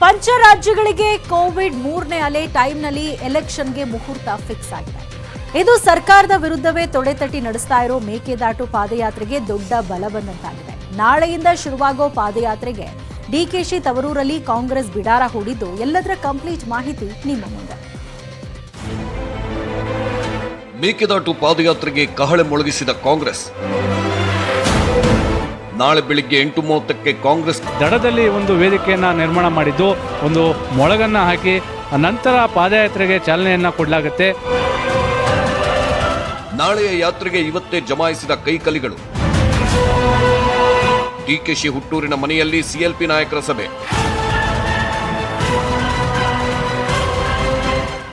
ಪಂಚರಾಜ್ಯಗಳಿಗೆ Covid 3ನೇ ಅಲೆ ಟೈಮ್ನಲ್ಲಿ ಎಲೆಕ್ಷನ್ಗೆ ಮುಹೂರ್ತ ಫಿಕ್ಸ್ ಆಗಿದೆ. ಇದು ಸರ್ಕಾರದ ವಿರುದ್ಧವೇ ತೊಡೆತಟ್ಟಿ ನಡೆಸ್ತಾ ಇರೋ ಮೇಕೆದಾಟು ಪಾದಯಾತ್ರೆಗೆ ದೊಡ್ಡ ಬಲ ಬಂದಂತಾಗಿದೆ. ನಾಳೆಯಿಂದ ಶುರುವಾಗೋ ಪಾದಯಾತ್ರೆಗೆ ಡಿಕೆಶಿ ತವರೂರಲ್ಲಿ ಕಾಂಗ್ರೆಸ್ ಬಿಡಾರ ಹೂಡಿದ್ದು ಎಲ್ಲದರ ಕಂಪ್ಲೀಟ್ ಮಾಹಿತಿ ನಿಮ್ಮ ಮುಂದೆ. ಮೇಕೆದಾಟು ಪಾದಯಾತ್ರೆಗೆ ಕಹಳೆ ಮೊಳಗಿಸಿದ ಕಾಂಗ್ರೆಸ್ ನಾಳೆ ಬೆಳಿಗ್ಗೆ 8:30ಕ್ಕೆ ಕಾಂಗ್ರೆಸ್ ದಡದಲ್ಲಿ ಒಂದು ವೇದಿಕೆಯನ್ನ ನಿರ್ಮಾಣ ಮಾಡಿದ್ದು, ಒಂದು ಮೊಳಗನ್ನ ಹಾಕಿ ನಂತರ ಪಾದಯಾತ್ರೆಗೆ ಚಾಲನೆಯನ್ನ ಕೊಡಲಾಗುತ್ತೆ. ನಾಳೆಯ ಯಾತ್ರೆಗೆ ಇವತ್ತೇ ಜಮಾಯಿಸಿದ ಕೈಕಲಿಗಳು. ಡಿಕೆಶಿ ಹುಟ್ಟೂರಿನ ಮನೆಯಲ್ಲಿ ಸಿಎಲ್ಪಿ ನಾಯಕರ ಸಭೆ.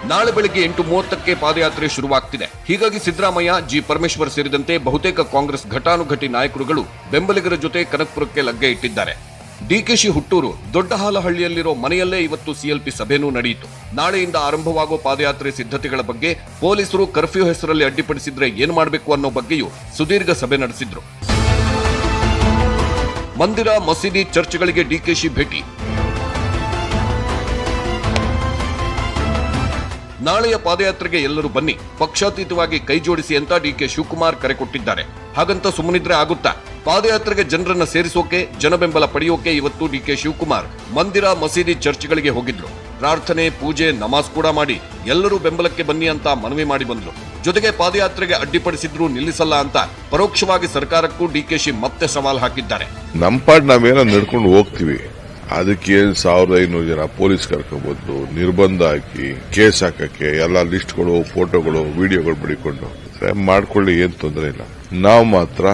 ನಾಳೆ ಬೆಳಗ್ಗೆ 8:30ಕ್ಕೆ ಪಾದಯಾತ್ರೆ ಶುರುವಾಗ್ತಿದೆ. ಹೀಗಾಗಿ ಸಿದ್ದರಾಮಯ್ಯ, ಜಿ ಪರಮೇಶ್ವರ್ ಸೇರಿದಂತೆ ಬಹುತೇಕ ಕಾಂಗ್ರೆಸ್ ಘಟಾನುಘಟಿ ನಾಯಕರುಗಳು ಬೆಂಬಲಿಗರ ಜೊತೆ ಕನಕಪುರಕ್ಕೆ ಲಗ್ಗೆ ಇಟ್ಟಿದ್ದಾರೆ. ಡಿಕೆಶಿ ಹುಟ್ಟೂರು ದೊಡ್ಡಹಾಲಹಳ್ಳಿಯಲ್ಲಿರೋ ಮನೆಯಲ್ಲೇ ಇವತ್ತು ಸಿಎಲ್ಪಿ ಸಭೆನೂ ನಡೆಯಿತು. ನಾಳೆಯಿಂದ ಆರಂಭವಾಗೋ ಪಾದಯಾತ್ರೆ ಸಿದ್ಧತೆಗಳ ಬಗ್ಗೆ ಪೊಲೀಸರು ಕರ್ಫ್ಯೂ ಹೆಸರಲ್ಲಿ ಅಡ್ಡಿಪಡಿಸಿದ್ರೆ ಏನು ಮಾಡಬೇಕು ಅನ್ನೋ ಬಗ್ಗೆಯೂ ಸುದೀರ್ಘ ಸಭೆ ನಡೆಸಿದ್ರು. ಮಂದಿರ, ಮಸೀದಿ, ಚರ್ಚ್ಗಳಿಗೆ ಡಿಕೆಶಿ ಭೇಟಿ. ನಾಳೆಯ ಪಾದಯಾತ್ರೆಗೆ ಎಲ್ಲರೂ ಬನ್ನಿ, ಪಕ್ಷಾತೀತವಾಗಿ ಕೈ ಜೋಡಿಸಿ ಅಂತ ಡಿಕೆ ಶಿವಕುಮಾರ್ ಕರೆ ಕೊಟ್ಟಿದ್ದಾರೆ. ಹಾಗಂತ ಸುಮ್ಮನಿದ್ರೆ ಆಗುತ್ತಾ? ಪಾದಯಾತ್ರೆಗೆ ಜನರನ್ನ ಸೇರಿಸೋಕೆ, ಜನಬೆಂಬಲ ಪಡೆಯೋಕೆ ಇವತ್ತು ಡಿಕೆ ಶಿವಕುಮಾರ್ ಮಂದಿರ, ಮಸೀದಿ, ಚರ್ಚ್ಗಳಿಗೆ ಹೋಗಿದ್ರು. ಪ್ರಾರ್ಥನೆ, ಪೂಜೆ, ನಮಾಜ್ ಕೂಡ ಮಾಡಿ ಎಲ್ಲರೂ ಬೆಂಬಲಕ್ಕೆ ಬನ್ನಿ ಅಂತ ಮನವಿ ಮಾಡಿ ಬಂದ್ರು. ಜೊತೆಗೆ ಪಾದಯಾತ್ರೆಗೆ ಅಡ್ಡಿಪಡಿಸಿದ್ರು ನಿಲ್ಲಿಸಲ್ಲ ಅಂತ ಪರೋಕ್ಷವಾಗಿ ಸರ್ಕಾರಕ್ಕೂ ಡಿಕೆಶಿ ಮತ್ತೆ ಸವಾಲ್ ಹಾಕಿದ್ದಾರೆ. ನಮ್ಮ ಪಾಡ್ ನಾವೇನೋ ನಡ್ಕೊಂಡು ಹೋಗ್ತೀವಿ, ಅದಕ್ಕೆ 1500 ಜನ ಪೊಲೀಸ್ ಕರ್ಕೊಂಡ್ಬಂದು ನಿರ್ಬಂಧ ಹಾಕಿ ಕೇಸ್ ಹಾಕಕ್ಕೆ ಎಲ್ಲ ಲಿಸ್ಟ್ಗಳು, ಫೋಟೋಗಳು, ವಿಡಿಯೋಗಳು ಬಡಿಕೊಂಡು ಮಾಡ್ಕೊಳ್ಳಿ, ಏನ್ ತೊಂದರೆ ಇಲ್ಲ. ನಾವು ಮಾತ್ರ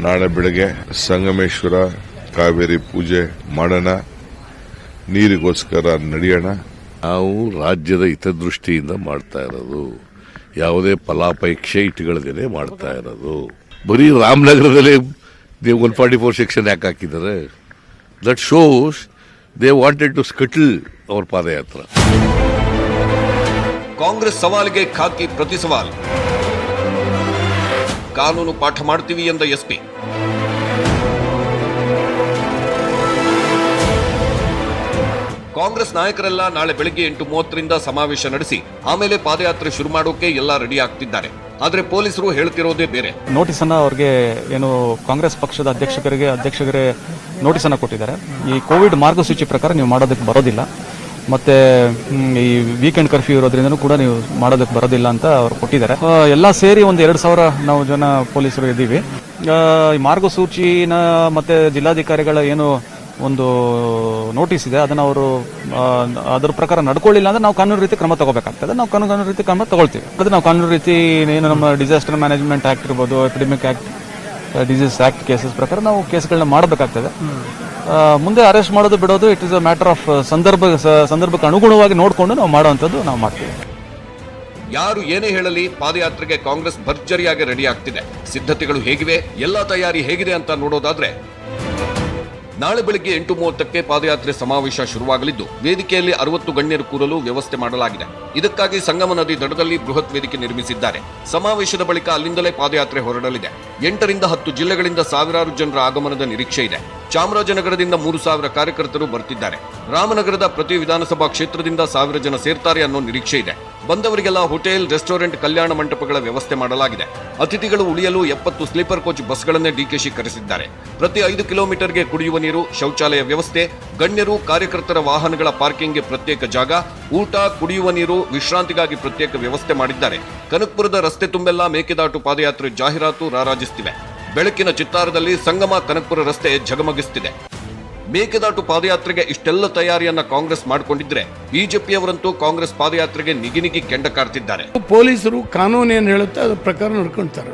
ನಾಳೆ ಬೆಳಗ್ಗೆ ಸಂಗಮೇಶ್ವರ ಕಾವೇರಿ ಪೂಜೆ ಮಾಡೋಣ, ನೀರಿಗೋಸ್ಕರ ನಡೆಯೋಣ. ನಾವು ರಾಜ್ಯದ ಹಿತದೃಷ್ಟಿಯಿಂದ ಮಾಡ್ತಾ ಇರೋದು, ಯಾವುದೇ ಫಲಾಪೇಕ್ಷೆ ಇಟ್ಟುಗಳದೇನೆ ಮಾಡ್ತಾ ಇರೋದು. ಬರೀ ರಾಮನಗರದಲ್ಲಿ ನೀವು 144 ಸೆಕ್ಷನ್ ಯಾಕೆ ಹಾಕಿದ್ದಾರೆ? That shows they wanted to scuttle our padayatra. Congress ಸವಾಲಿಗೆ ಖಾಕಿ ಪ್ರತಿ ಸವಾಲ್. ಕಾನೂನು ಪಾಠ ಮಾಡ್ತೀವಿ ಎಂದ ಎಸ್ಪಿ. ಕಾಂಗ್ರೆಸ್ ನಾಯಕರೆಲ್ಲ ನಾಳೆ ಬೆಳಗ್ಗೆ 8:30ರಿಂದ ಸಮಾವೇಶ ನಡೆಸಿ ಆಮೇಲೆ ಪಾದಯಾತ್ರೆ ಶುರು ಮಾಡೋಕೆ ಎಲ್ಲ ರೆಡಿ ಆಗ್ತಿದ್ದಾರೆ. ಆದ್ರೆ ಪೊಲೀಸರು ಹೇಳ್ತಿರೋದೇ ಬೇರೆ. ನೋಟಿಸ್ ಅನ್ನ ಅವ್ರಿಗೆ ಏನು ಕಾಂಗ್ರೆಸ್ ಪಕ್ಷದ ಅಧ್ಯಕ್ಷರೇ ನೋಟಿಸ್ ಅನ್ನ ಕೊಟ್ಟಿದ್ದಾರೆ. ಈ ಕೋವಿಡ್ ಮಾರ್ಗಸೂಚಿ ಪ್ರಕಾರ ನೀವು ಮಾಡೋದಕ್ಕೆ ಬರೋದಿಲ್ಲ, ಮತ್ತೆ ಈ ವೀಕೆಂಡ್ ಕರ್ಫ್ಯೂ ಇರೋದ್ರಿಂದನೂ ಕೂಡ ನೀವು ಮಾಡೋದಕ್ಕೆ ಬರೋದಿಲ್ಲ ಅಂತ ಅವ್ರು ಕೊಟ್ಟಿದ್ದಾರೆ. ಎಲ್ಲ ಸೇರಿ ಒಂದು 2000 ನಾವು ಜನ ಪೊಲೀಸರು ಇದ್ದೀವಿ. ಈ ಮಾರ್ಗಸೂಚಿನ ಮತ್ತೆ ಜಿಲ್ಲಾಧಿಕಾರಿಗಳ ಏನು ಒಂದು ನೋಟಿಸ್ ಇದೆ, ಅದನ್ನ ಅವರು ಅದರ ಪ್ರಕಾರ ನಡ್ಕೊಳ್ಳಿಲ್ಲ ಅಂದ್ರೆ ನಾವು ಕಾನೂನು ರೀತಿ ಕ್ರಮ ತಗೋಬೇಕಾಗ್ತದೆ. ನಾವು ಕಾನೂನು ರೀತಿ ಕ್ರಮ ತಗೊಳ್ತೀವಿ. ಅದು ನಾವು ಕಾನೂನು ರೀತಿ ಏನು ನಮ್ಮ ಡಿಸಾಸ್ಟರ್ ಮ್ಯಾನೇಜ್ಮೆಂಟ್ ಆಕ್ಟ್ ಇರ್ಬೋದು, epidemic act, disease act cases ಪ್ರಕಾರ ನಾವು ಕೇಸ್ಗಳನ್ನ ಮಾಡಬೇಕಾಗ್ತದೆ. ಮುಂದೆ ಅರೆಸ್ಟ್ ಮಾಡೋದು ಬಿಡೋದು it is a matter of ಸಂದರ್ಭಕ್ಕೆ ಅನುಗುಣವಾಗಿ ನೋಡಿಕೊಂಡು ನಾವು ಮಾಡುವಂಥದ್ದು ನಾವು ಮಾಡ್ತೀವಿ. ಯಾರು ಏನೇ ಹೇಳಲಿ, ಪಾದಯಾತ್ರೆಗೆ ಕಾಂಗ್ರೆಸ್ ಭರ್ಜರಿಯಾಗಿ ರೆಡಿ ಆಗ್ತಿದೆ. ಸಿದ್ಧತೆಗಳು ಹೇಗಿವೆ, ಎಲ್ಲ ತಯಾರಿ ಹೇಗಿದೆ ಅಂತ ನೋಡೋದಾದ್ರೆ ನಾಳೆ ಬೆಳಗ್ಗೆ 8:30ಕ್ಕೆ ಪಾದಯಾತ್ರೆ ಸಮಾವೇಶ ಶುರುವಾಗಲಿದ್ದು, ವೇದಿಕೆಯಲ್ಲಿ 60 ಗಣ್ಯರು ಕೂರಲು ವ್ಯವಸ್ಥೆ ಮಾಡಲಾಗಿದೆ. ಇದಕ್ಕಾಗಿ ಸಂಗಮ ನದಿ ದಡದಲ್ಲಿ ಬೃಹತ್ ವೇದಿಕೆ ನಿರ್ಮಿಸಿದ್ದಾರೆ. ಸಮಾವೇಶದ ಬಳಿಕ ಅಲ್ಲಿಂದಲೇ ಪಾದಯಾತ್ರೆ ಹೊರಡಲಿದೆ. 8 ರಿಂದ 10 ಜಿಲ್ಲೆಗಳಿಂದ ಸಾವಿರಾರು ಜನರ ಆಗಮನದ ನಿರೀಕ್ಷೆ ಇದೆ. ಚಾಮರಾಜನಗರದಿಂದ 3000 ಕಾರ್ಯಕರ್ತರು ಬರ್ತಿದ್ದಾರೆ. ರಾಮನಗರದ ಪ್ರತಿ ವಿಧಾನಸಭಾ ಕ್ಷೇತ್ರದಿಂದ 1000 ಜನ ಸೇರ್ತಾರೆ ಅನ್ನೋ ನಿರೀಕ್ಷೆ ಇದೆ. ಬಂದವರಿಗೆಲ್ಲ ಹೋಟೆಲ್, ರೆಸ್ಟೋರೆಂಟ್, ಕಲ್ಯಾಣ ಮಂಟಪಗಳ ವ್ಯವಸ್ಥೆ ಮಾಡಲಾಗಿದೆ. ಅತಿಥಿಗಳು ಉಳಿಯಲು 70 ಸ್ಲೀಪರ್ ಕೋಚ್ ಬಸ್ಗಳನ್ನೇ ಡಿಕೆಶಿ ಕರೆಸಿದ್ದಾರೆ. ಪ್ರತಿ 5 ಕಿಲೋಮೀಟರ್ಗೆ ಕುಡಿಯುವ ನೀರು, ಶೌಚಾಲಯ ವ್ಯವಸ್ಥೆ, ಗಣ್ಯರು, ಕಾರ್ಯಕರ್ತರ ವಾಹನಗಳ ಪಾರ್ಕಿಂಗ್ಗೆ ಪ್ರತ್ಯೇಕ ಜಾಗ, ಊಟ, ಕುಡಿಯುವ ನೀರು, ವಿಶ್ರಾಂತಿಗಾಗಿ ಪ್ರತ್ಯೇಕ ವ್ಯವಸ್ಥೆ ಮಾಡಿದ್ದಾರೆ. ಕನಕಪುರದ ರಸ್ತೆ ತುಂಬೆಲ್ಲ ಮೇಕೆದಾಟು ಪಾದಯಾತ್ರೆ ಜಾಹೀರಾತು ರಾರಾಜಿಸುತ್ತಿವೆ. ಬೆಳಕಿನ ಚಿತ್ತಾರದಲ್ಲಿ ಸಂಗಮ ಕನಕಪುರ ರಸ್ತೆ ಝಗಮಗಿಸುತ್ತಿದೆ. ಮೇಕೆದಾಟು ಪಾದಯಾತ್ರೆಗೆ ಇಷ್ಟೆಲ್ಲ ತಯಾರಿಯನ್ನ ಕಾಂಗ್ರೆಸ್ ಮಾಡಿಕೊಂಡಿದ್ರೆ, ಬಿಜೆಪಿಯವರಂತೂ ಕಾಂಗ್ರೆಸ್ ಪಾದಯಾತ್ರೆಗೆ ನಿಗಿನಿಗಿ ಕೆಂಡ ಕಾರ್ತಿದ್ದಾರೆ. ಪೊಲೀಸರು ಕಾನೂನು ಏನು ಹೇಳುತ್ತೆ ಅದ್ರ ಪ್ರಕಾರ ನಡ್ಕೊಳ್ತಾರೆ.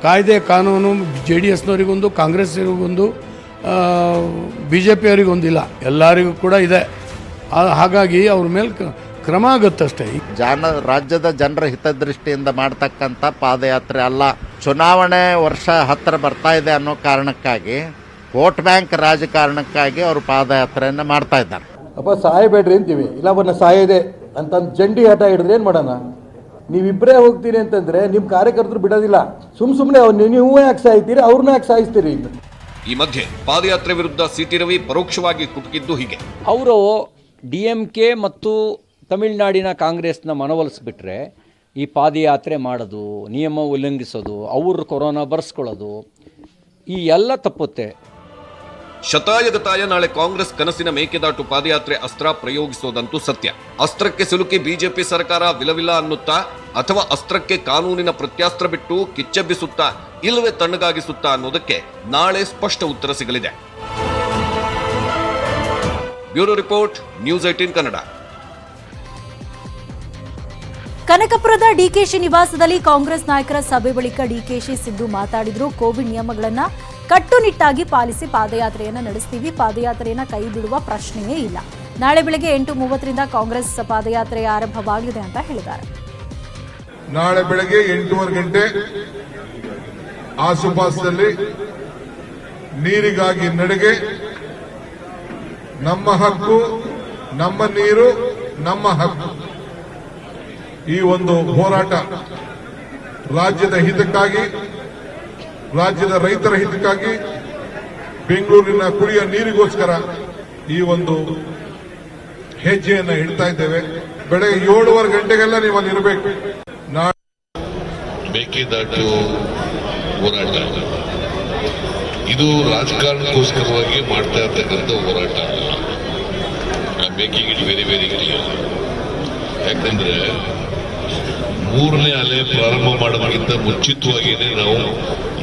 ಕಾಯ್ದೆ ಕಾನೂನು JDSನವರಿಗೊಂದು, ಕಾಂಗ್ರೆಸ್ನವರಿಗೊಂದು, BJPಯವರಿಗೊಂದಿಲ್ಲ, ಎಲ್ಲರಿಗೂ ಕೂಡ ಇದೆ. ಹಾಗಾಗಿ ಅವ್ರ ಮೇಲೆ ಕ್ರಮ ಆಗುತ್ತಷ್ಟೇ. ರಾಜ್ಯದ ಜನರ ಹಿತದೃಷ್ಟಿಯಿಂದ ಮಾಡ್ತಕ್ಕಂಥ ಪಾದಯಾತ್ರೆ ಅಲ್ಲ. ಚುನಾವಣೆ ವರ್ಷ ಹತ್ತಿರ ಬರ್ತಾ ಇದೆ ಅನ್ನೋ ಕಾರಣಕ್ಕಾಗಿ, ವೋಟ್ ಬ್ಯಾಂಕ್ ರಾಜಕಾರಣಕ್ಕಾಗಿ ಅವರು ಪಾದಯಾತ್ರೆಯನ್ನು ಮಾಡ್ತಾ ಇದ್ದಾರೆ. ಅಪ್ಪ ಸಾಯಬೇಡ್ರಿ ಅಂತೀವಿ, ಇಲ್ಲ ಬನ್ನ ಸಾಯದೆ ಅಂತ ಜಂಟಿ ಆಟ ಹಿಡಿದ್ರೆ ಏನು ಮಾಡೋಣ? ನೀವಿಬ್ಬರೇ ಹೋಗ್ತೀರಿ ಅಂತಂದ್ರೆ ನಿಮ್ಮ ಕಾರ್ಯಕರ್ತರು ಬಿಡೋದಿಲ್ಲ. ಸುಮ್ಮನೆ ನೀವು ಯಾಕೆ ಸಾಯ್ತೀರಿ, ಅವ್ರನ್ನ ಯಾಕೆ ಸಾಯಿಸ್ತೀರಿ? ಈ ಮಧ್ಯೆ ಪಾದಯಾತ್ರೆ ವಿರುದ್ಧ ಸಿಟಿ ರವಿ ಪರೋಕ್ಷವಾಗಿ ಕುಟುಕಿದ್ದು ಹೀಗೆ. ಅವರು DMK ಮತ್ತು ತಮಿಳುನಾಡಿನ ಕಾಂಗ್ರೆಸ್ನ ಮನವೊಲಿಸ್ಬಿಟ್ರೆ ಈ ಪಾದಯಾತ್ರೆ ಮಾಡೋದು, ನಿಯಮ ಉಲ್ಲಂಘಿಸೋದು, ಅವರು ಕೊರೋನಾ ಬರ್ಸ್ಕೊಳ್ಳೋದು ಈ ಎಲ್ಲ ತಪ್ಪುತ್ತೆ. ಶತಾಯಗತಾಯ ನಾಳೆ ಕಾಂಗ್ರೆಸ್ ಕನಸಿನ ಮೇಕೆದಾಟು ಪಾದಯಾತ್ರೆ ಅಸ್ತ್ರ ಪ್ರಯೋಗಿಸೋದಂತೂ ಸತ್ಯ. ಅಸ್ತ್ರಕ್ಕೆ ಸಿಲುಕಿ ಬಿಜೆಪಿ ಸರ್ಕಾರ ವಿಲವಿಲ ಅನ್ನುತ್ತಾ ಅಥವಾ ಅಸ್ತ್ರಕ್ಕೆ ಕಾನೂನಿನ ಪ್ರತ್ಯಾಸ್ತ್ರ ಬಿಟ್ಟು ಕಿಚ್ಚೆಬ್ಬಿಸುತ್ತಾ ಇಲ್ಲವೇ ತಣ್ಣಗಾಗಿಸುತ್ತಾ ಅನ್ನೋದಕ್ಕೆ ನಾಳೆ ಸ್ಪಷ್ಟ ಉತ್ತರ ಸಿಗಲಿದೆ. Bureau report, news 18 Kannada. ಕನಕಪುರದ ಡಿಕೆಶಿ ನಿವಾಸದಲ್ಲಿ ಕಾಂಗ್ರೆಸ್ ನಾಯಕರ ಸಭೆ ಬಳಿಕ ಡಿಕೆಶಿ ಸಿದ್ದು ಮಾತಾಡಿದ್ರು. ಕೋವಿಡ್ ನಿಯಮಗಳನ್ನು ಕಟ್ಟುನಿಟ್ಟಾಗಿ ಪಾಲಿಸಿ ಪಾದಯಾತ್ರೆಯನ್ನು ನಡೆಸ್ತೀವಿ, ಪಾದಯಾತ್ರೆಯನ್ನು ಕೈ ಬಿಡುವ ಪ್ರಶ್ನೆಯೇ ಇಲ್ಲ. ನಾಳೆ ಬೆಳಗ್ಗೆ 8:30ರಿಂದ ಕಾಂಗ್ರೆಸ್ ಪಾದಯಾತ್ರೆ ಆರಂಭವಾಗಲಿದೆ ಅಂತ ಹೇಳಿದ್ದಾರೆ. ನಾಳೆ ಬೆಳಗ್ಗೆ 8:30 ಗಂಟೆ ಆಸುಪಾಸದಲ್ಲಿ ನೀರಿಗಾಗಿ ನಡಿಗೆ, ನಮ್ಮ ಹಕ್ಕು, ನಮ್ಮ ನೀರು, ನಮ್ಮ ಹಕ್ಕು, ಈ ಒಂದು ಹೋರಾಟ ರಾಜ್ಯದ ಹಿತಕ್ಕಾಗಿ, ರಾಜ್ಯದ ರೈತರ ಹಿತಕ್ಕಾಗಿ, ಬೆಂಗಳೂರಿನ ಕುಡಿಯ ನೀರಿಗೋಸ್ಕರ ಈ ಒಂದು ಹೆಜ್ಜೆಯನ್ನು ಇಡ್ತಾ ಇದ್ದೇವೆ. ಬೆಳಗ್ಗೆ 7:15 ಗಂಟೆಗೆಲ್ಲ ನೀವು ಅಲ್ಲಿ ಇರಬೇಕು. ಮೇಕೆದಾಟು ಹೋರಾಟ ಇದು ರಾಜಕಾರಣಕ್ಕೋಸ್ಕರವಾಗಿ ಮಾಡ್ತಾ ಇರ್ತಕ್ಕಂಥ ಹೋರಾಟ ಅಲ್ಲ. Making it very very clear. ಯಾಕಂದ್ರೆ 3ನೇ ಅಲೆ ಪ್ರಾರಂಭ ಮಾಡೋದಕ್ಕಿಂತ ಮುಂಚಿತವಾಗಿಯೇ ನಾವು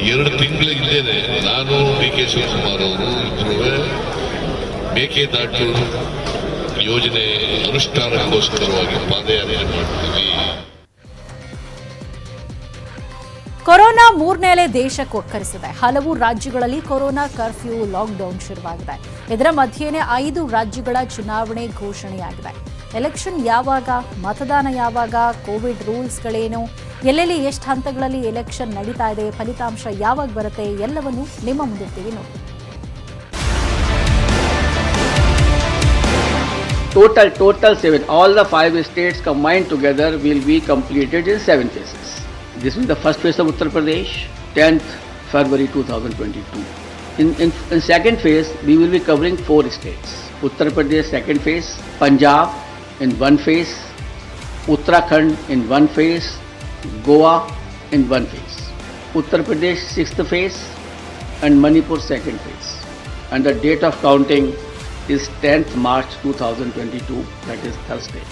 2 ತಿಂಗಳ ಹಿಂದೆನೆ ನಾನು DK ಶಿವಕುಮಾರ್ ಅವರು ಇಬ್ಬರು ಮೇಕೆದಾಟು ಯೋಜನೆ ಅನುಷ್ಠಾನಕ್ಕೋಸ್ಕರವಾಗಿ ಪಾದಯಾತ್ರೆ ಮಾಡ್ತೀವಿ. ಕೊರೋನಾ 3ನೇ ಅಲೆ ದೇಶಕ್ಕೆ ಒಕ್ಕರಿಸಿದೆ. ಹಲವು ರಾಜ್ಯಗಳಲ್ಲಿ ಕೊರೋನಾ ಕರ್ಫ್ಯೂ, ಲಾಕ್ಡೌನ್ ಶುರುವಾಗಿದೆ. ಇದರ ಮಧ್ಯೆಯೇ 5 ರಾಜ್ಯಗಳ ಚುನಾವಣೆ ಘೋಷಣೆಯಾಗಿದೆ. ಎಲೆಕ್ಷನ್ ಯಾವಾಗ, ಮತದಾನ ಯಾವಾಗ, ಕೋವಿಡ್ ರೂಲ್ಸ್ಗಳೇನು, ಎಲ್ಲೆಲ್ಲಿ ಎಷ್ಟು ಹಂತಗಳಲ್ಲಿ ಎಲೆಕ್ಷನ್ ನಡೀತಾ ಇದೆ, ಫಲಿತಾಂಶ ಯಾವಾಗ ಬರುತ್ತೆ, ಎಲ್ಲವನ್ನು ನಿಮ್ಮ ಮುಂದಿರ್ತೀವಿ ನೋಡಿ. Total 7. All the 5 states combined together will be completed in 7 phases. This is the first phase of Uttar Pradesh, 10th February 2022. In second phase, we will be covering 4 states. Uttar Pradesh second phase, Punjab in 1 phase, Uttarakhand in 1 phase, Goa in 1 phase. Uttar Pradesh 6th phase and Manipur second phase. And the date of counting is 10th March 2022, that is Thursday.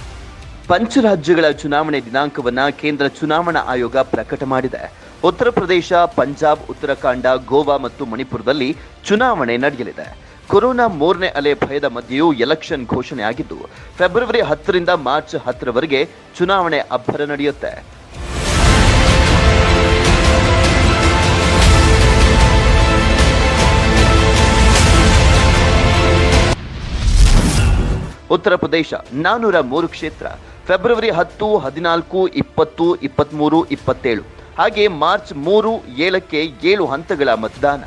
ಪಂಚರಾಜ್ಯಗಳ ಚುನಾವಣೆ ದಿನಾಂಕವನ್ನು ಕೇಂದ್ರ ಚುನಾವಣಾ ಆಯೋಗ ಪ್ರಕಟ ಮಾಡಿದೆ. ಉತ್ತರ ಪ್ರದೇಶ, ಪಂಜಾಬ್, ಉತ್ತರಾಖಂಡ, ಗೋವಾ ಮತ್ತು ಮಣಿಪುರದಲ್ಲಿ ಚುನಾವಣೆ ನಡೆಯಲಿದೆ. ಕೊರೋನಾ 3ನೇ ಅಲೆ ಭಯದ ಮಧ್ಯೆಯೂ ಎಲೆಕ್ಷನ್ ಘೋಷಣೆಯಾಗಿದ್ದು ಫೆಬ್ರವರಿ 10ರಿಂದ ಮಾರ್ಚ್ 10ರವರೆಗೆ ಚುನಾವಣೆ ಅಬ್ಬರ ನಡೆಯುತ್ತೆ. ಉತ್ತರ ಪ್ರದೇಶ 403 ಕ್ಷೇತ್ರ, ಫೆಬ್ರವರಿ 10, 14, 20, 23, 27 ಹಾಗೆ ಮಾರ್ಚ್ 3, 7ಕ್ಕೆ 7 ಹಂತಗಳ ಮತದಾನ.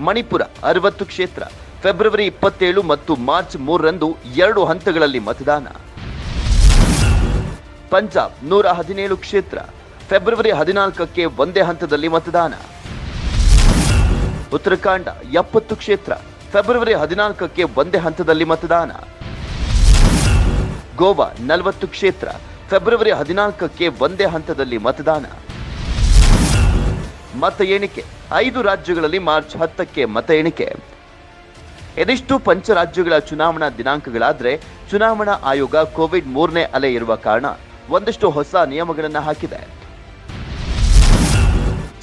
ಮಣಿಪುರ 60 ಕ್ಷೇತ್ರ, ಫೆಬ್ರವರಿ 27 ಮತ್ತು ಮಾರ್ಚ್ 3ರಂದು 2 ಹಂತಗಳಲ್ಲಿ ಮತದಾನ. ಪಂಜಾಬ್ 117 ಕ್ಷೇತ್ರ, ಫೆಬ್ರವರಿ 14ಕ್ಕೆ ಒಂದೇ ಹಂತದಲ್ಲಿ ಮತದಾನ. ಉತ್ತರಾಖಂಡ 70 ಕ್ಷೇತ್ರ, ಫೆಬ್ರವರಿ 14ಕ್ಕೆ ಒಂದೇ ಹಂತದಲ್ಲಿ ಮತದಾನ. ಗೋವಾ 40 ಕ್ಷೇತ್ರ, ಫೆಬ್ರವರಿ 14ಕ್ಕೆ ಒಂದೇ ಹಂತದಲ್ಲಿ ಮತದಾನ. ಮತ ಎಣಿಕೆ 5 ರಾಜ್ಯಗಳಲ್ಲಿ ಮಾರ್ಚ್ 10ಕ್ಕೆ ಮತ ಎಣಿಕೆ. ಇದಿಷ್ಟು ಪಂಚರಾಜ್ಯಗಳ ಚುನಾವಣಾ ದಿನಾಂಕಗಳಾದ್ರೆ ಚುನಾವಣಾ ಆಯೋಗ ಕೋವಿಡ್ 3ನೇ ಅಲೆ ಇರುವ ಕಾರಣ ಒಂದಷ್ಟು ಹೊಸ ನಿಯಮಗಳನ್ನು ಹಾಕಿದೆ.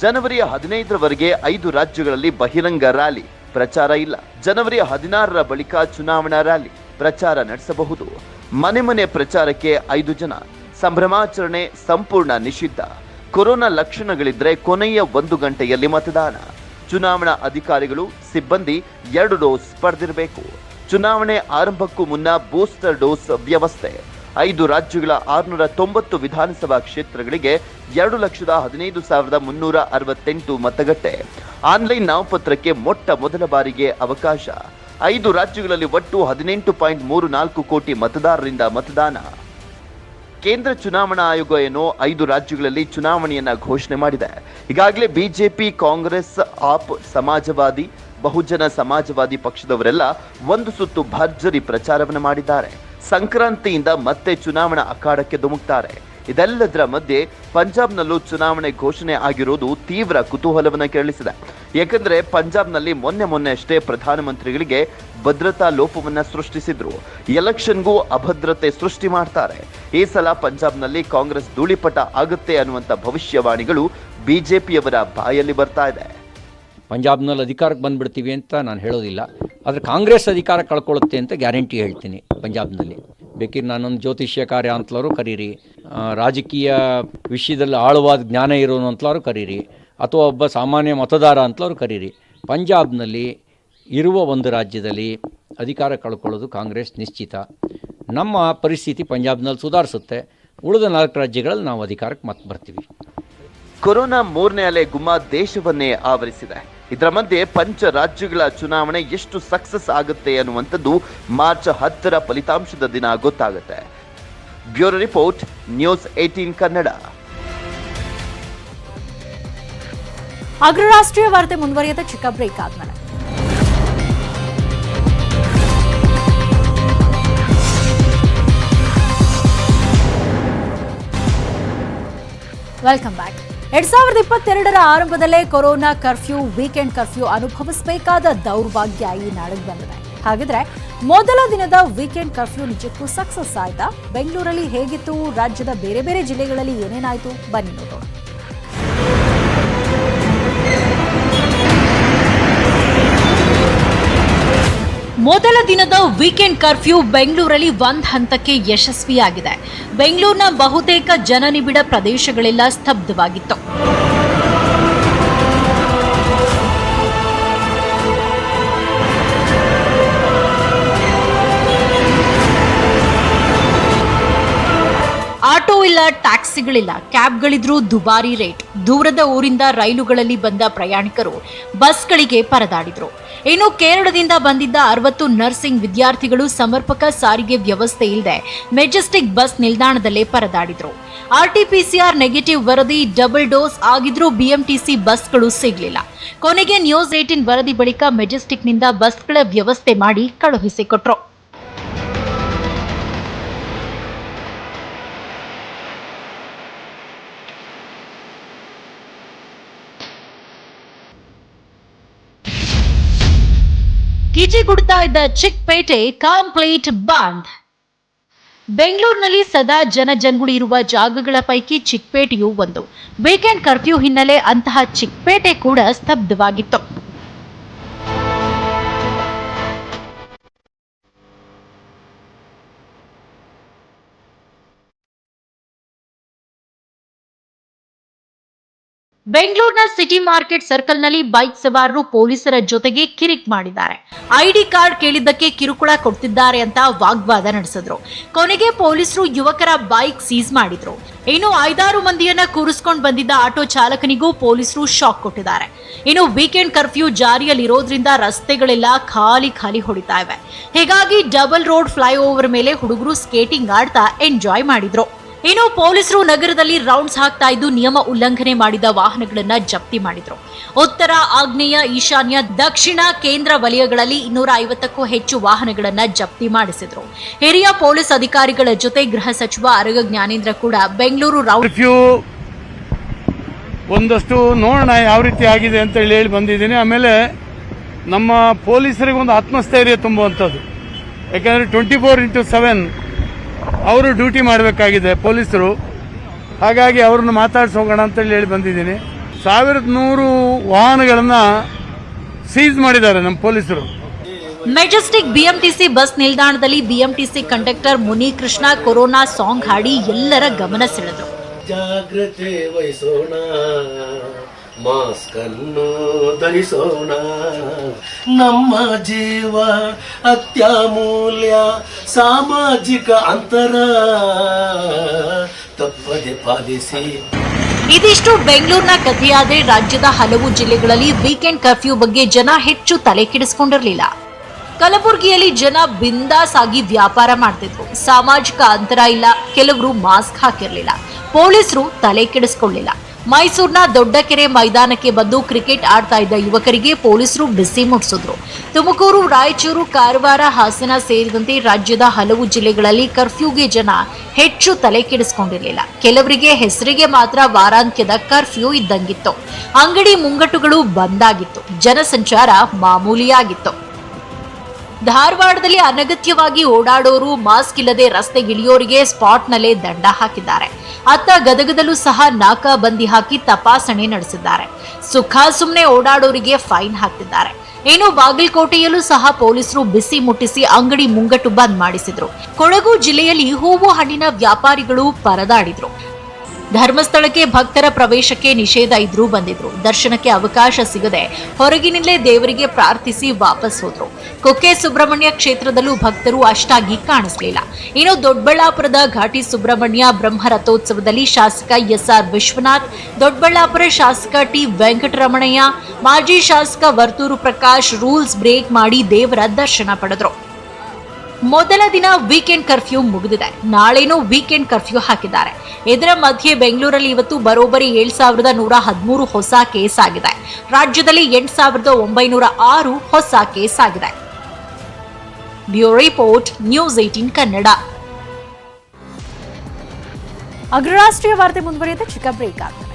ಜನವರಿ 15ರವರೆಗೆ 5 ರಾಜ್ಯಗಳಲ್ಲಿ ಬಹಿರಂಗ ರ್ಯಾಲಿ ಪ್ರಚಾರ ಇಲ್ಲ. ಜನವರಿ 16ರ ಬಳಿಕ ಚುನಾವಣಾ ರ್ಯಾಲಿ ಪ್ರಚಾರ ನಡೆಸಬಹುದು. ಮನೆ ಮನೆ ಪ್ರಚಾರಕ್ಕೆ 5 ಜನ. ಸಂಭ್ರಮಾಚರಣೆ ಸಂಪೂರ್ಣ ನಿಷಿದ್ಧ. ಕೊರೋನಾ ಲಕ್ಷಣಗಳಿದ್ರೆ ಕೊನೆಯ 1 ಗಂಟೆಯಲ್ಲಿ ಮತದಾನ. ಚುನಾವಣಾ ಅಧಿಕಾರಿಗಳು, ಸಿಬ್ಬಂದಿ 2 ಡೋಸ್ ಪಡೆದಿರಬೇಕು. ಚುನಾವಣೆ ಆರಂಭಕ್ಕೂ ಮುನ್ನ ಬೂಸ್ಟರ್ ಡೋಸ್ ವ್ಯವಸ್ಥೆ. 5 ರಾಜ್ಯಗಳ 690 ವಿಧಾನಸಭಾ ಕ್ಷೇತ್ರಗಳಿಗೆ 2,15,368 ಮತಗಟ್ಟೆ. ಆನ್ಲೈನ್ ನಾಮಪತ್ರಕ್ಕೆ ಮೊಟ್ಟ ಮೊದಲ ಬಾರಿಗೆ ಅವಕಾಶ. 5 ರಾಜ್ಯಗಳಲ್ಲಿ ಒಟ್ಟು 18.34 ಕೋಟಿ ಮತದಾರರಿಂದ ಮತದಾನ. ಕೇಂದ್ರ ಚುನಾವಣಾ ಆಯೋಗ ಏನೋ 5 ರಾಜ್ಯಗಳಲ್ಲಿ ಚುನಾವಣೆಯನ್ನ ಘೋಷಣೆ ಮಾಡಿದೆ. ಈಗಾಗಲೇ ಬಿಜೆಪಿ, ಕಾಂಗ್ರೆಸ್, ಆಪ್, ಸಮಾಜವಾದಿ, ಬಹುಜನ ಸಮಾಜವಾದಿ ಪಕ್ಷದವರೆಲ್ಲ ಒಂದು ಸುತ್ತು ಭರ್ಜರಿ ಪ್ರಚಾರವನ್ನು ಮಾಡಿದ್ದಾರೆ. ಸಂಕ್ರಾಂತಿಯಿಂದ ಮತ್ತೆ ಚುನಾವಣಾ ಅಖಾಡಕ್ಕೆ ಧುಮುಕ್ತಾರೆ. ಇದೆಲ್ಲದರ ಮಧ್ಯೆ ಪಂಜಾಬ್ನಲ್ಲೂ ಚುನಾವಣೆ ಘೋಷಣೆ ಆಗಿರುವುದು ತೀವ್ರ ಕುತೂಹಲವನ್ನು ಕೆರಳಿಸಿದೆ. ಯಾಕಂದ್ರೆ ಪಂಜಾಬ್ನಲ್ಲಿ ಮೊನ್ನೆ ಅಷ್ಟೇ ಪ್ರಧಾನಮಂತ್ರಿಗಳಿಗೆ ಭದ್ರತಾ ಲೋಪವನ್ನ ಸೃಷ್ಟಿಸಿದ್ರು. ಎಲೆಕ್ಷನ್ಗೂ ಅಭದ್ರತೆ ಸೃಷ್ಟಿ ಮಾಡ್ತಾರೆ. ಈ ಸಲ ಪಂಜಾಬ್ನಲ್ಲಿ ಕಾಂಗ್ರೆಸ್ ಧೂಳಿಪಟ ಆಗುತ್ತೆ ಅನ್ನುವಂಥ ಭವಿಷ್ಯವಾಣಿಗಳು ಬಿಜೆಪಿಯವರ ಬಾಯಲ್ಲಿ ಬರ್ತಾ ಇದೆ. ಪಂಜಾಬ್ನಲ್ಲಿ ಅಧಿಕಾರಕ್ಕೆ ಬಂದ್ಬಿಡ್ತೀವಿ ಅಂತ ನಾನು ಹೇಳೋದಿಲ್ಲ, ಆದರೆ ಕಾಂಗ್ರೆಸ್ ಅಧಿಕಾರ ಕಳ್ಕೊಳ್ಳುತ್ತೆ ಅಂತ ಗ್ಯಾರಂಟಿ ಹೇಳ್ತೀನಿ. ಪಂಜಾಬ್ನಲ್ಲಿ ಬೇಕಿದ್ರೆ ನಾನೊಂದು ಜ್ಯೋತಿಷ್ಯ ಕಾರ್ಯ ಅಂತಲಾರು ಕರೀರಿ, ರಾಜಕೀಯ ವಿಷಯದಲ್ಲಿ ಆಳವಾದ ಜ್ಞಾನ ಇರೋನು ಅಂತಲಾರು ಕರೀರಿ, ಅಥವಾ ಒಬ್ಬ ಸಾಮಾನ್ಯ ಮತದಾರ ಅಂತಲಾರು ಕರೀರಿ. ಪಂಜಾಬ್ನಲ್ಲಿ ಇರುವ ಒಂದು ರಾಜ್ಯದಲ್ಲಿ ಅಧಿಕಾರ ಕಳ್ಕೊಳ್ಳೋದು ಕಾಂಗ್ರೆಸ್ ನಿಶ್ಚಿತ. ನಮ್ಮ ಪರಿಸ್ಥಿತಿ ಪಂಜಾಬ್ನಲ್ಲಿ ಸುಧಾರಿಸುತ್ತೆ. ಉಳಿದ 4 ರಾಜ್ಯಗಳಲ್ಲಿ ನಾವು ಅಧಿಕಾರಕ್ಕೆ ಮತ್ತೆ ಬರ್ತೀವಿ. ಕೊರೋನಾ 3ನೇ ಅಲೆ ಗುಮ್ಮ ದೇಶವನ್ನೇ ಆವರಿಸಿದೆ. ಇದರ ಮಧ್ಯೆ ಪಂಚ ರಾಜ್ಯಗಳ ಚುನಾವಣೆ ಎಷ್ಟು ಸಕ್ಸಸ್ ಆಗುತ್ತೆ ಅನ್ನುವಂಥದ್ದು ಮಾರ್ಚ್ 10ರ ಫಲಿತಾಂಶದ ದಿನ ಗೊತ್ತಾಗುತ್ತೆ. Bureau report, news 18 Kannada. ಅಗ್ರರಾಷ್ಟ್ರೀಯ ವಾರ್ತೆ ಮುಂದುವರಿಯದ ಚಿಕ್ಕ ಬ್ರೇಕ್ ಆದ್ಮೇಲೆ ವೆಲ್ಕಮ್ ಬ್ಯಾಕ್. 2022ರ ಆರಂಭದಲ್ಲೇ ಕೊರೋನಾ ಕರ್ಫ್ಯೂ, ವೀಕೆಂಡ್ ಕರ್ಫ್ಯೂ ಅನುಭವಿಸಬೇಕಾದ ದೌರ್ಭಾಗ್ಯ ಈ ನಾಡಿಗೆ ಬಂದಿದೆ. ಹಾಗಿದ್ರೆ ಮೊದಲ ದಿನದ ವೀಕೆಂಡ್ ಕರ್ಫ್ಯೂ ನಿಜಕ್ಕೂ ಸಕ್ಸಸ್ ಆಯ್ತಾ? ಬೆಂಗಳೂರಲ್ಲಿ ಹೇಗಿತ್ತು? ರಾಜ್ಯದ ಬೇರೆ ಬೇರೆ ಜಿಲ್ಲೆಗಳಲ್ಲಿ ಏನೇನಾಯ್ತು? ಬನ್ನಿ ನೋಡೋಣ. ಮೊದಲ ದಿನದ ವೀಕೆಂಡ್ ಕರ್ಫ್ಯೂ ಬೆಂಗಳೂರಲ್ಲಿ ಒಂದು ಹಂತಕ್ಕೆ ಯಶಸ್ವಿಯಾಗಿದೆ. ಬೆಂಗಳೂರಿನ ಬಹುತೇಕ ಜನನಿಬಿಡ ಪ್ರದೇಶಗಳೆಲ್ಲ ಸ್ತಬ್ಧವಾಗಿತ್ತು. ಆಟೋ ಇಲ್ಲ, ಟ್ಯಾಕ್ಸಿಗಳಿಲ್ಲ, ಕ್ಯಾಬ್ಗಳಿದ್ರೂ ದುಬಾರಿ ರೇಟ್. ದೂರದ ಊರಿಂದ ರೈಲುಗಳಲ್ಲಿ ಬಂದ ಪ್ರಯಾಣಿಕರು ಬಸ್ಗಳಿಗೆ ಪರದಾಡಿದ್ರು. ಇನ್ನು ಕೇರಳದಿಂದ ಬಂದಿದ್ದ 60 ನರ್ಸಿಂಗ್ ವಿದ್ಯಾರ್ಥಿಗಳು ಸಮರ್ಪಕ ಸಾರಿಗೆ ವ್ಯವಸ್ಥೆ ಇಲ್ಲದೆ ಮೆಜೆಸ್ಟಿಕ್ ಬಸ್ ನಿಲ್ದಾಣದಲ್ಲೇ ಪರದಾಡಿದ್ರು. ಆರ್ಟಿಪಿಸಿಆರ್ ನೆಗೆಟಿವ್ ವರದಿ, ಡಬಲ್ ಡೋಸ್ ಆಗಿದ್ರೂ ಬಿಎಂಟಿಸಿ ಬಸ್ಗಳು ಸಿಗಲಿಲ್ಲ. ಕೊನೆಗೆ ನ್ಯೂಸ್ 18 ವರದಿ ಬಳಿಕ ಮೆಜೆಸ್ಟಿಕ್ನಿಂದ ಬಸ್ಗಳ ವ್ಯವಸ್ಥೆ ಮಾಡಿ ಕಳುಹಿಸಿಕೊಟ್ರು. ಗಿಜಿಗುಡ್ತಾ ಇದ್ದ ಚಿಕ್ಕಪೇಟೆ ಕಂಪ್ಲೀಟ್ ಬಂದ್. ಬೆಂಗಳೂರಿನಲ್ಲಿ ಸದಾ ಜನಜಂಗುಳಿ ಇರುವ ಜಾಗಗಳ ಪೈಕಿ ಚಿಕ್ಕಪೇಟೆಯೂ ಒಂದು. ವೀಕೆಂಡ್ ಕರ್ಫ್ಯೂ ಹಿನ್ನೆಲೆ ಅಂತಹ ಚಿಕ್ಕಪೇಟೆ ಕೂಡ ಸ್ತಬ್ಧವಾಗಿತ್ತು. ಬೆಂಗಳೂರಿನ ಸಿಟಿ ಮಾರ್ಕೆಟ್ ಸರ್ಕಲ್ನಲ್ಲಿ ಬೈಕ್ ಸವಾರರು ಪೊಲೀಸರ ಜೊತೆಗೆ ಕಿರಿಕ್ ಮಾಡಿದ್ದಾರೆ. ಐಡಿ ಕಾರ್ಡ್ ಕೇಳಿದ್ದಕ್ಕೆ ಕಿರುಕುಳ ಕೊಡ್ತಿದ್ದಾರೆ ಅಂತ ವಾಗ್ವಾದ ನಡೆಸಿದ್ರು. ಕೊನೆಗೆ ಪೊಲೀಸರು ಯುವಕರ ಬೈಕ್ ಸೀಸ್ ಮಾಡಿದ್ರು. ಇನ್ನು 5-6 ಮಂದಿಯನ್ನ ಕೂರಿಸಿಕೊಂಡು ಬಂದಿದ್ದ ಆಟೋ ಚಾಲಕನಿಗೂ ಪೊಲೀಸರು ಶಾಕ್ ಕೊಟ್ಟಿದ್ದಾರೆ. ಇನ್ನು ವೀಕೆಂಡ್ ಕರ್ಫ್ಯೂ ಜಾರಿಯಲ್ಲಿರೋದ್ರಿಂದ ರಸ್ತೆಗಳೆಲ್ಲ ಖಾಲಿ ಹೊಡಿತಾ ಇವೆ. ಹೀಗಾಗಿ ಡಬಲ್ ರೋಡ್ ಫ್ಲೈಓವರ್ ಮೇಲೆ ಹುಡುಗರು ಸ್ಕೇಟಿಂಗ್ ಆಡ್ತಾ ಎಂಜಾಯ್ ಮಾಡಿದ್ರು. ಇನ್ನು ಪೊಲೀಸರು ನಗರದಲ್ಲಿ ರೌಂಡ್ಸ್ ಹಾಕ್ತಾ ಇದ್ದು ನಿಯಮ ಉಲ್ಲಂಘನೆ ಮಾಡಿದ ವಾಹನಗಳನ್ನ ಜಪ್ತಿ ಮಾಡಿದ್ರು. ಉತ್ತರ, ಆಗ್ನೇಯ, ಈಶಾನ್ಯ, ದಕ್ಷಿಣ, ಕೇಂದ್ರ ವಲಯಗಳಲ್ಲಿ 250ಕ್ಕೂ ಹೆಚ್ಚು ವಾಹನಗಳನ್ನ ಜಪ್ತಿ ಮಾಡಿಸಿದ್ರು. ಹಿರಿಯ ಪೊಲೀಸ್ ಅಧಿಕಾರಿಗಳ ಜೊತೆ ಗೃಹ ಸಚಿವ ಆರಗ ಜ್ಞಾನೇಂದ್ರ ಕೂಡ ಬೆಂಗಳೂರು ರೌಂಡ್ ಒಂದಷ್ಟು ನೋಡೋಣ ಯಾವ ರೀತಿ ಆಗಿದೆ ಅಂತ ಹೇಳಿ ಬಂದಿದ್ದೀನಿ. ಆಮೇಲೆ ನಮ್ಮ ಪೊಲೀಸರಿಗೆ ಒಂದು ಆತ್ಮಸ್ಥೈರ್ಯ ತುಂಬುವಂಥದ್ದು. ಯಾಕಂದರೆ 24/7 ಅವರು ಡ್ಯೂಟಿ ಮಾಡಬೇಕಾಗಿದೆ ಪೊಲೀಸರು. ಹಾಗಾಗಿ ಅವ್ರನ್ನ ಮಾತಾಡ್ಸೋಗೋಣ ಅಂತೇಳಿ ಹೇಳಿ ಬಂದಿದ್ದೀನಿ. 1100 ವಾಹನಗಳನ್ನು ಸೀಸ್ ಮಾಡಿದ್ದಾರೆ ನಮ್ಮ ಪೊಲೀಸರು. ಮೆಜೆಸ್ಟಿಕ್ ಬಿಎಂಟಿಸಿ ಬಸ್ ನಿಲ್ದಾಣದಲ್ಲಿ BMTC conductor Munikrishna corona song ಹಾಡಿ ಎಲ್ಲರ ಗಮನ ಸೆಳೆದರು. ಜಾಗ್ರತೆ ವಹಿಸೋಣ, ಮಾಸ್ಕ್ ಅನ್ನು ಧರಿಸೋಣ, ನಮ್ಮ ಜೀವ ಅತ್ಯಮೂಲ್ಯ, ಸಾಮಾಜಿಕ ಅಂತರ ತಪ್ಪದೆ ಪಾಲಿಸಿ. ಇದಿಷ್ಟು ಬೆಂಗಳೂರಿನ ಕಥೆಯಾದರೆ ರಾಜ್ಯದ ಹಲವು ಜಿಲ್ಲೆಗಳಲ್ಲಿ ವೀಕೆಂಡ್ ಕರ್ಫ್ಯೂ ಬಗ್ಗೆ ಜನ ಹೆಚ್ಚು ತಲೆ ಕೆಡಿಸಿಕೊಂಡಿರಲಿಲ್ಲ. ಕಲಬುರಗಿಯಲ್ಲಿ ಜನ ಬಿಂದಾಸ್ ಆಗಿ ವ್ಯಾಪಾರ ಮಾಡ್ತಿದ್ರು. ಸಾಮಾಜಿಕ ಅಂತರ ಇಲ್ಲ, ಕೆಲವರು ಮಾಸ್ಕ್ ಹಾಕಿರಲಿಲ್ಲ. ಪೊಲೀಸರು ತಲೆ ಕೆಡಿಸಿಕೊಳ್ಳಲಿಲ್ಲ. ಮೈಸೂರಿನ ದೊಡ್ಡಕೆರೆ ಮೈದಾನಕ್ಕೆ ಬಂದು ಕ್ರಿಕೆಟ್ ಆಡ್ತಾ ಇದ್ದ ಯುವಕರಿಗೆ ಪೊಲೀಸರು ಬಿಸಿ ಮುಟ್ಟಿಸಿದ್ರು. ತುಮಕೂರು, ರಾಯಚೂರು, ಕಾರವಾರ, ಹಾಸನ ಸೇರಿದಂತೆ ರಾಜ್ಯದ ಹಲವು ಜಿಲ್ಲೆಗಳಲ್ಲಿ ಕರ್ಫ್ಯೂಗೆ ಜನ ಹೆಚ್ಚು ತಲೆ ಕೆಡಿಸಿಕೊಂಡಿರಲಿಲ್ಲ. ಕೆಲವರಿಗೆ ಹೆಸರಿಗೆ ಮಾತ್ರ ವಾರಾಂತ್ಯದ ಕರ್ಫ್ಯೂ ಇದ್ದಂಗಿತ್ತು. ಅಂಗಡಿ ಮುಂಗಟ್ಟುಗಳು ಬಂದಾಗಿತ್ತು. ಜನಸಂಚಾರ ಮಾಮೂಲಿಯಾಗಿತ್ತು. ಧಾರವಾಡದಲ್ಲಿ ಅನಗತ್ಯವಾಗಿ ಓಡಾಡೋರು, ಮಾಸ್ಕ್ ಇಲ್ಲದೆ ರಸ್ತೆಗಿಳಿಯೋರಿಗೆ ಸ್ಪಾಟ್ನಲ್ಲೇ ದಂಡ ಹಾಕಿದ್ದಾರೆ. ಅತ್ತ ಗದಗದಲ್ಲೂ ಸಹ ನಾಕಾಬಂದಿ ಹಾಕಿ ತಪಾಸಣೆ ನಡೆಸಿದ್ದಾರೆ. ಸುಮ್ಮನೆ ಓಡಾಡೋರಿಗೆ ಫೈನ್ ಹಾಕ್ತಿದ್ದಾರೆ. ಇನ್ನು ಬಾಗಲಕೋಟೆಯಲ್ಲೂ ಸಹ ಪೊಲೀಸರು ಬಿಸಿ ಮುಟ್ಟಿಸಿ ಅಂಗಡಿ ಮುಂಗಟ್ಟು ಬಂದ್ ಮಾಡಿಸಿದ್ರು. ಕೊಡಗು ಜಿಲ್ಲೆಯಲ್ಲಿ ಹೂವು ಹಣ್ಣಿನ ವ್ಯಾಪಾರಿಗಳು ಪರದಾಡಿದ್ರು. ಧರ್ಮಸ್ಥಳಕ್ಕೆ ಭಕ್ತರ ಪ್ರವೇಶಕ್ಕೆ ನಿಷೇಧ ಇದ್ರೂ ಬಂದಿದ್ರು. ದರ್ಶನಕ್ಕೆ ಅವಕಾಶ ಸಿಗದೆ ಹೊರಗಿನಿಂದಲೇ ದೇವರಿಗೆ ಪ್ರಾರ್ಥಿಸಿ ವಾಪಸ್ ಹೋದ್ರು. ಕುಕ್ಕೆ ಸುಬ್ರಹ್ಮಣ್ಯ ಕ್ಷೇತ್ರದಲ್ಲೂ ಭಕ್ತರು ಅಷ್ಟಾಗಿ ಕಾಣಿಸಲಿಲ್ಲ. ಇನ್ನು ದೊಡ್ಡಬಳ್ಳಾಪುರದ ಘಾಟಿ ಸುಬ್ರಹ್ಮಣ್ಯ ಬ್ರಹ್ಮರಥೋತ್ಸವದಲ್ಲಿ ಶಾಸಕ ಎಸ್ಆರ್ ವಿಶ್ವನಾಥ್, ದೊಡ್ಡಬಳ್ಳಾಪುರ ಶಾಸಕ ಟಿ ವೆಂಕಟರಮಣಯ್ಯ, ಮಾಜಿ ಶಾಸಕ ವರ್ತೂರು ಪ್ರಕಾಶ್ ರೂಲ್ಸ್ ಬ್ರೇಕ್ ಮಾಡಿ ದೇವರ ದರ್ಶನ ಪಡೆದ್ರು. ಮೊದಲ ದಿನ ವೀಕೆಂಡ್ ಕರ್ಫ್ಯೂ ಮುಗಿದಿದೆ. ನಾಳೆನೂ ವೀಕೆಂಡ್ ಕರ್ಫ್ಯೂ ಹಾಕಿದ್ದಾರೆ. ಇದರ ಮಧ್ಯೆ ಬೆಂಗಳೂರಲ್ಲಿ ಇವತ್ತು ಬರೋಬ್ಬರಿ 7,113 ಹೊಸ ಕೇಸ್ ಆಗಿದೆ. ರಾಜ್ಯದಲ್ಲಿ 8,906 ಹೊಸ ಕೇಸ್ ಆಗಿದೆ. Bureau report, news 18 Kannada. ಅಗ್ರರಾಷ್ಟ್ರೀಯ ವಾರ್ತೆ ಮುಂದುವರಿಯುತ್ತೆ. ಚಿಕ್ಕ ಬ್ರೇಕ್ ಆಗಿದೆ.